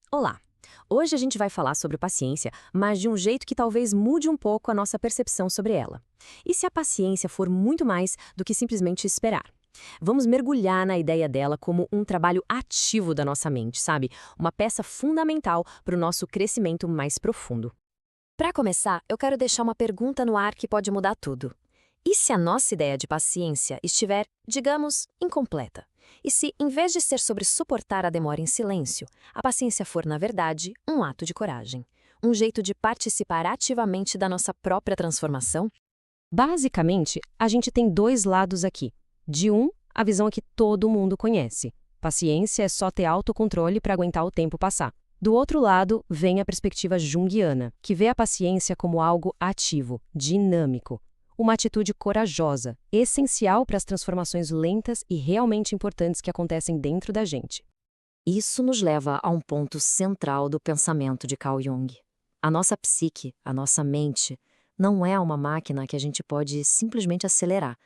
Olá! Hoje a gente vai falar sobre paciência, mas de um jeito que talvez mude um pouco a nossa percepção sobre ela. E se a paciência for muito mais do que simplesmente esperar? Vamos mergulhar na ideia dela como um trabalho ativo da nossa mente, sabe? Uma peça fundamental para o nosso crescimento mais profundo. Para começar, eu quero deixar uma pergunta no ar que pode mudar tudo. E se a nossa ideia de paciência estiver, digamos, incompleta? E se, em vez de ser sobre suportar a demora em silêncio, a paciência for, na verdade, um ato de coragem? Um jeito de participar ativamente da nossa própria transformação? Basicamente, a gente tem dois lados aqui. De um, a visão que todo mundo conhece. Paciência é só ter autocontrole para aguentar o tempo passar. Do outro lado, vem a perspectiva junguiana, que vê a paciência como algo ativo, dinâmico. Uma atitude corajosa, essencial para as transformações lentas e realmente importantes que acontecem dentro da gente. Isso nos leva a um ponto central do pensamento de Carl Jung. A nossa psique, a nossa mente, não é uma máquina que a gente pode simplesmente acelerar.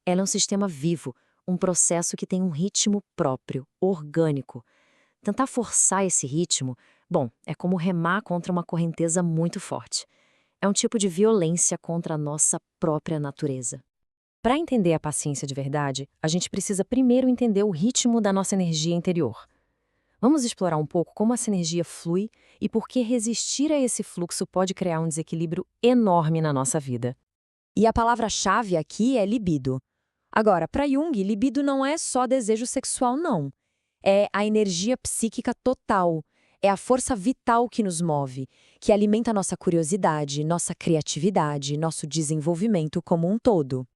Ela é um sistema vivo, um processo que tem um ritmo próprio, orgânico. Tentar forçar esse ritmo, bom, é como remar contra uma correnteza muito forte. É um tipo de violência contra a nossa própria natureza. Para entender a paciência de verdade, a gente precisa primeiro entender o ritmo da nossa energia interior. Vamos explorar um pouco como essa energia flui e por que resistir a esse fluxo pode criar um desequilíbrio enorme na nossa vida. E a palavra-chave aqui é libido. Agora, para Jung, libido não é só desejo sexual, não. É a energia psíquica total. É a força vital que nos move, que alimenta nossa curiosidade, nossa criatividade, nosso desenvolvimento como um todo.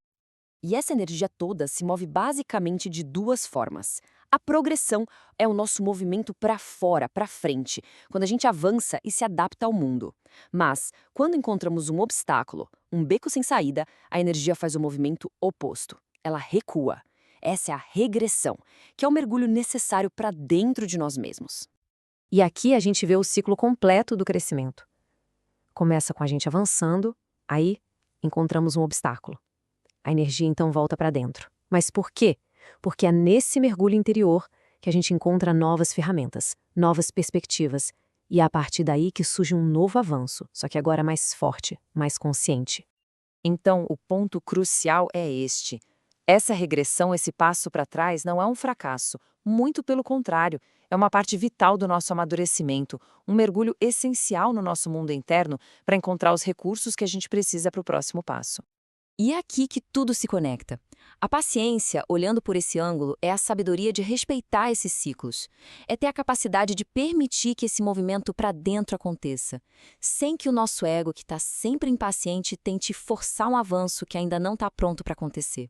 E essa energia toda se move basicamente de duas formas. A progressão é o nosso movimento para fora, para frente, quando a gente avança e se adapta ao mundo. Mas, quando encontramos um obstáculo, um beco sem saída, a energia faz o movimento oposto. Ela recua. Essa é a regressão, que é o mergulho necessário para dentro de nós mesmos. E aqui a gente vê o ciclo completo do crescimento. Começa com a gente avançando, aí encontramos um obstáculo. A energia então volta para dentro. Mas por quê? Porque é nesse mergulho interior que a gente encontra novas ferramentas, novas perspectivas, e é a partir daí que surge um novo avanço, só que agora mais forte, mais consciente. Então, o ponto crucial é este. Essa regressão, esse passo para trás, não é um fracasso. Muito pelo contrário, é uma parte vital do nosso amadurecimento, um mergulho essencial no nosso mundo interno para encontrar os recursos que a gente precisa para o próximo passo. E é aqui que tudo se conecta. A paciência, olhando por esse ângulo, é a sabedoria de respeitar esses ciclos. É ter a capacidade de permitir que esse movimento para dentro aconteça, sem que o nosso ego, que está sempre impaciente, tente forçar um avanço que ainda não está pronto para acontecer.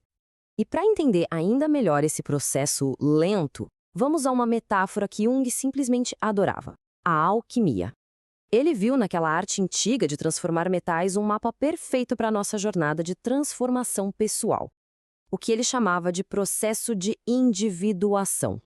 E para entender ainda melhor esse processo lento, vamos a uma metáfora que Jung simplesmente adorava: a alquimia. Ele viu naquela arte antiga de transformar metais um mapa perfeito para a nossa jornada de transformação pessoal, o que ele chamava de processo de individuação.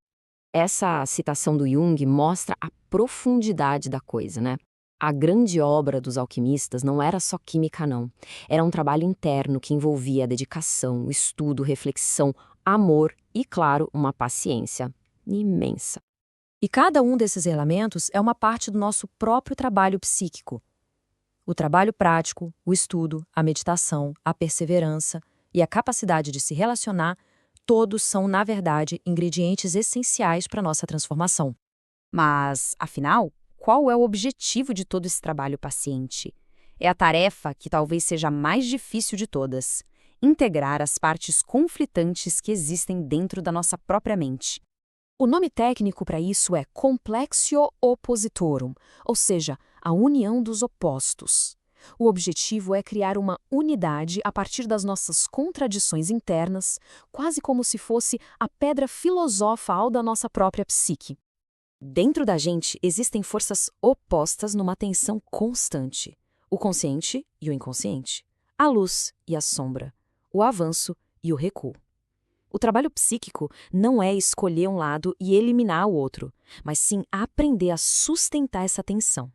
Essa citação do Jung mostra a profundidade da coisa, né? A grande obra dos alquimistas não era só química, não. Era um trabalho interno que envolvia dedicação, estudo, reflexão, amor e, claro, uma paciência imensa. E cada um desses elementos é uma parte do nosso próprio trabalho psíquico. O trabalho prático, o estudo, a meditação, a perseverança e a capacidade de se relacionar, todos são, na verdade, ingredientes essenciais para a nossa transformação. Mas, afinal, qual é o objetivo de todo esse trabalho paciente? É a tarefa que talvez seja a mais difícil de todas: integrar as partes conflitantes que existem dentro da nossa própria mente. O nome técnico para isso é complexio oppositorum, ou seja, a união dos opostos. O objetivo é criar uma unidade a partir das nossas contradições internas, quase como se fosse a pedra filosofal da nossa própria psique. Dentro da gente existem forças opostas numa tensão constante: o consciente e o inconsciente, a luz e a sombra, o avanço e o recuo. O trabalho psíquico não é escolher um lado e eliminar o outro, mas sim aprender a sustentar essa tensão.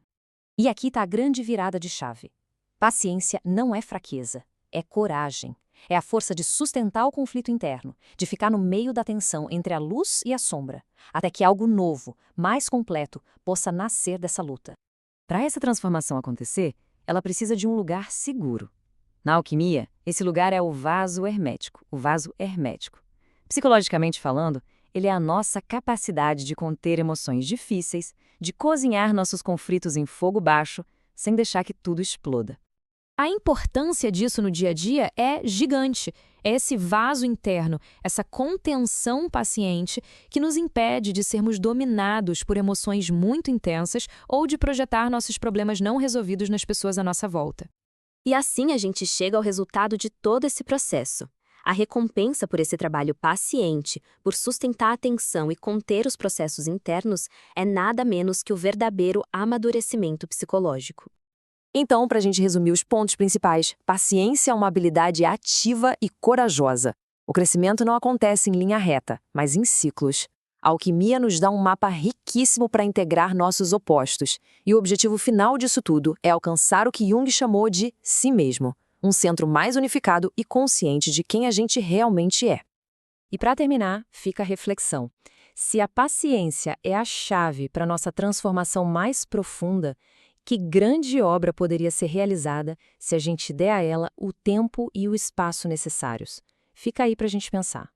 E aqui está a grande virada de chave. Paciência não é fraqueza, é coragem. É a força de sustentar o conflito interno, de ficar no meio da tensão entre a luz e a sombra, até que algo novo, mais completo, possa nascer dessa luta. Para essa transformação acontecer, ela precisa de um lugar seguro. Na alquimia, esse lugar é o vaso hermético, o vaso hermético. Psicologicamente falando, ele é a nossa capacidade de conter emoções difíceis, de cozinhar nossos conflitos em fogo baixo, sem deixar que tudo exploda. A importância disso no dia a dia é gigante. É esse vaso interno, essa contenção paciente que nos impede de sermos dominados por emoções muito intensas ou de projetar nossos problemas não resolvidos nas pessoas à nossa volta. E assim a gente chega ao resultado de todo esse processo. A recompensa por esse trabalho paciente, por sustentar a atenção e conter os processos internos, é nada menos que o verdadeiro amadurecimento psicológico. Então, para a gente resumir os pontos principais, paciência é uma habilidade ativa e corajosa. O crescimento não acontece em linha reta, mas em ciclos. A alquimia nos dá um mapa riquíssimo para integrar nossos opostos. E o objetivo final disso tudo é alcançar o que Jung chamou de si mesmo, um centro mais unificado e consciente de quem a gente realmente é. E para terminar, fica a reflexão. Se a paciência é a chave para nossa transformação mais profunda, que grande obra poderia ser realizada se a gente der a ela o tempo e o espaço necessários? Fica aí para a gente pensar.